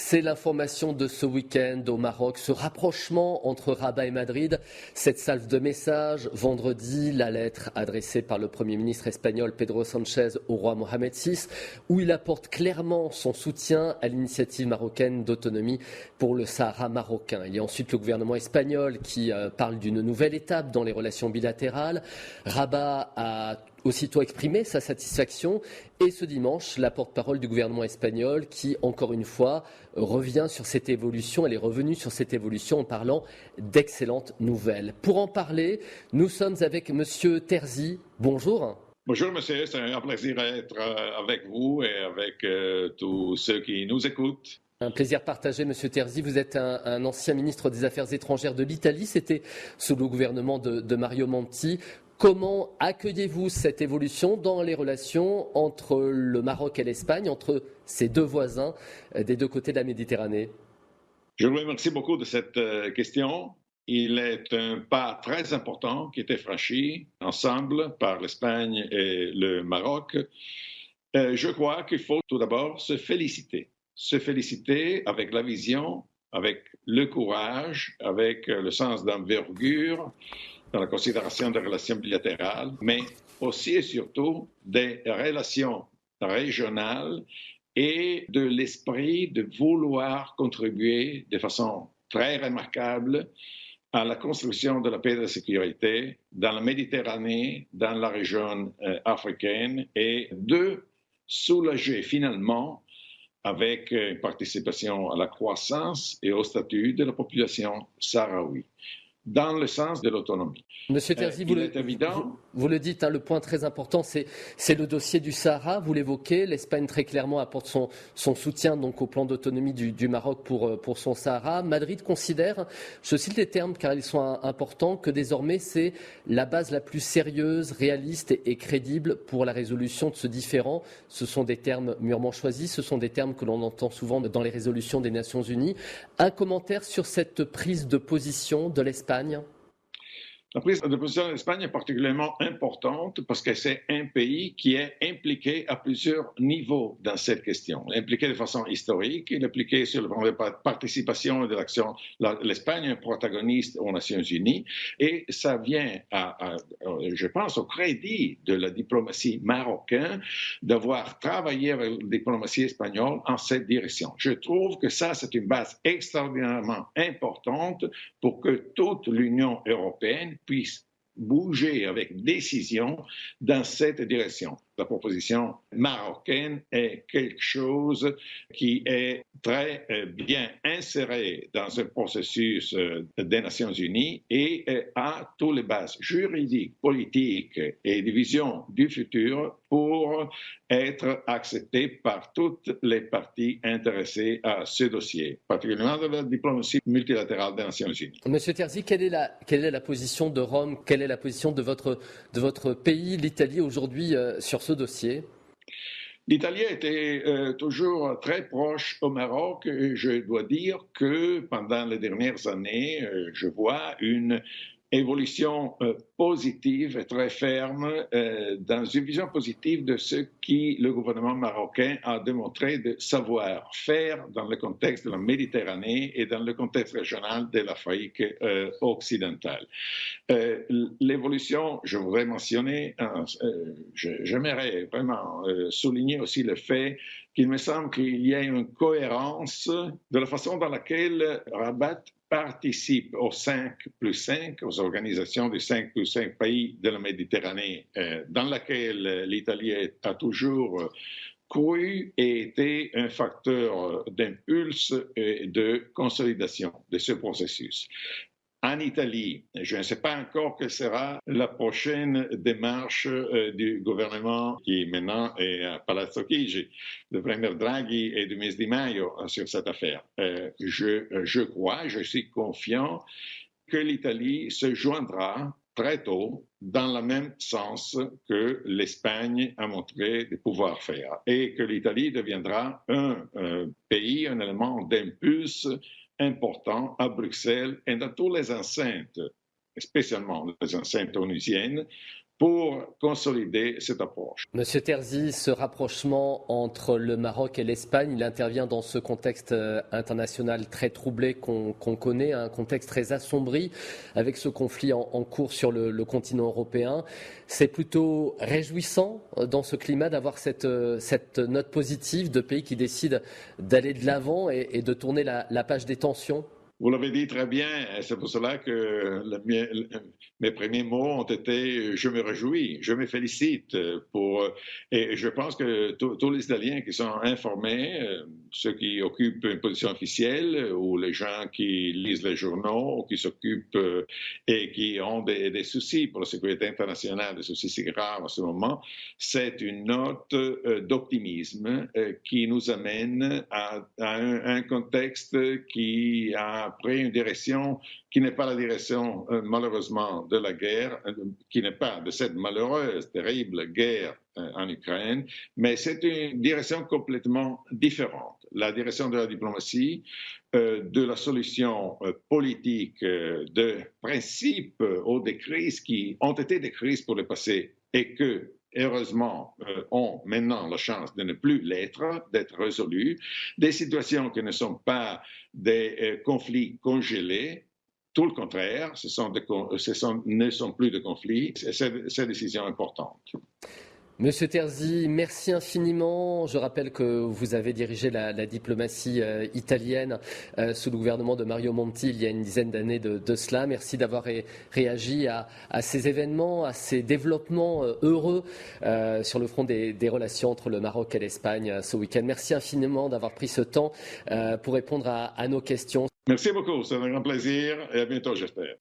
C'est l'information de ce week-end au Maroc, ce rapprochement entre Rabat et Madrid, cette salve de messages. Vendredi, la lettre adressée par le Premier ministre espagnol Pedro Sánchez au roi Mohamed VI, où il apporte clairement son soutien à l'initiative marocaine d'autonomie pour le Sahara marocain. Il y a ensuite le gouvernement espagnol qui parle d'une nouvelle étape dans les relations bilatérales. Rabat a aussitôt exprimé sa satisfaction et ce dimanche, la porte-parole du gouvernement espagnol qui, encore une fois, revient sur cette évolution. Elle est revenue sur cette évolution en parlant d'excellentes nouvelles. Pour en parler, nous sommes avec Monsieur Terzi. Bonjour. Bonjour monsieur, c'est un plaisir d'être avec vous et avec tous ceux qui nous écoutent. Un plaisir partagé, Monsieur Terzi. Vous êtes un ancien ministre des Affaires étrangères de l'Italie. C'était sous le gouvernement de Mario Monti. Comment accueillez-vous cette évolution dans les relations entre le Maroc et l'Espagne, entre ces deux voisins des deux côtés de la Méditerranée? Je vous remercie beaucoup de cette question. Il est un pas très important qui a été franchi ensemble par l'Espagne et le Maroc. Je crois qu'il faut tout d'abord se féliciter avec la vision, avec le courage, avec le sens d'envergure dans la considération des relations bilatérales, mais aussi et surtout des relations régionales et de l'esprit de vouloir contribuer de façon très remarquable à la construction de la paix et de la sécurité dans la Méditerranée, dans la région africaine, et de soulager finalement avec une participation à la croissance et au statut de la population sahraoui, dans le sens de l'autonomie. Monsieur Terzi, vous le dites, le point très important, c'est le dossier du Sahara, vous l'évoquez. L'Espagne très clairement apporte son soutien donc, au plan d'autonomie du Maroc pour son Sahara. Madrid considère, je cite les termes car ils sont importants, que désormais c'est la base la plus sérieuse, réaliste et crédible pour la résolution de ce différend. Ce sont des termes mûrement choisis, ce sont des termes que l'on entend souvent dans les résolutions des Nations Unies. Un commentaire sur cette prise de position de l'Espagne? La prise de position de l'Espagne est particulièrement importante parce que c'est un pays qui est impliqué à plusieurs niveaux dans cette question. Impliqué de façon historique, il est impliqué sur le plan de participation et de l'action. L'Espagne est protagoniste aux Nations Unies et ça vient, je pense, au crédit de la diplomatie marocaine d'avoir travaillé avec la diplomatie espagnole en cette direction. Je trouve que ça, c'est une base extraordinairement importante pour que toute l'Union européenne puisse bouger avec décision dans cette direction. La proposition marocaine est quelque chose qui est très bien inséré dans un processus des Nations Unies et a toutes les bases juridiques, politiques et de vision du futur pour être accepté par toutes les parties intéressées à ce dossier, particulièrement de la diplomatie multilatérale des Nations Unies. Monsieur Terzi, quelle est la position de Rome, quelle est la position de votre pays, l'Italie, aujourd'hui sur ce dossier? L'Italie a été toujours très proche au Maroc. Et je dois dire que pendant les dernières années, je vois une évolution positive et très ferme dans une vision positive de ce que le gouvernement marocain a démontré de savoir faire dans le contexte de la Méditerranée et dans le contexte régional de l'Afrique occidentale. L'évolution, je voudrais mentionner, j'aimerais vraiment souligner aussi le fait qu'il me semble qu'il y a une cohérence de la façon dans laquelle Rabat participe aux 5+5, aux organisations des 5+5 pays de la Méditerranée, dans laquelle l'Italie a toujours cru et été un facteur d'impulse et de consolidation de ce processus. En Italie, je ne sais pas encore quelle sera la prochaine démarche du gouvernement qui maintenant est à Palazzo Chigi, de Premier Draghi et du ministre Di Maio sur cette affaire. Je crois, je suis confiant que l'Italie se joindra très tôt dans le même sens que l'Espagne a montré de pouvoir faire et que l'Italie deviendra un pays, un élément d'impulse important à Bruxelles et dans toutes les enceintes, spécialement les enceintes onusiennes, pour consolider cette approche. Monsieur Terzi, ce rapprochement entre le Maroc et l'Espagne, il intervient dans ce contexte international très troublé qu'on connaît, un contexte très assombri avec ce conflit en cours sur le continent européen. C'est plutôt réjouissant dans ce climat d'avoir cette note positive de pays qui décident d'aller de l'avant et de tourner la page des tensions. Vous l'avez dit très bien, c'est pour cela que mes premiers mots ont été « je me réjouis, je me félicite ». Et je pense que tous les Italiens qui sont informés, ceux qui occupent une position officielle ou les gens qui lisent les journaux ou qui s'occupent et qui ont des soucis pour la sécurité internationale, des soucis si graves en ce moment, c'est une note d'optimisme qui nous amène à un contexte qui a pris une direction qui n'est pas la direction, malheureusement, de la guerre, qui n'est pas de cette malheureuse, terrible guerre en Ukraine, mais c'est une direction complètement différente. La direction de la diplomatie, de la solution politique, de principes ou des crises qui ont été des crises pour le passé et que heureusement, ont maintenant la chance de ne plus l'être, d'être résolus, des situations qui ne sont pas des conflits congelés, tout le contraire, ne sont plus de conflits, c'est une décision importante. Monsieur Terzi, merci infiniment. Je rappelle que vous avez dirigé la diplomatie italienne sous le gouvernement de Mario Monti il y a une dizaine d'années de cela. Merci d'avoir réagi à ces événements, à ces développements heureux sur le front des relations entre le Maroc et l'Espagne ce week-end. Merci infiniment d'avoir pris ce temps pour répondre à nos questions. Merci beaucoup, c'est un grand plaisir et à bientôt, j'espère.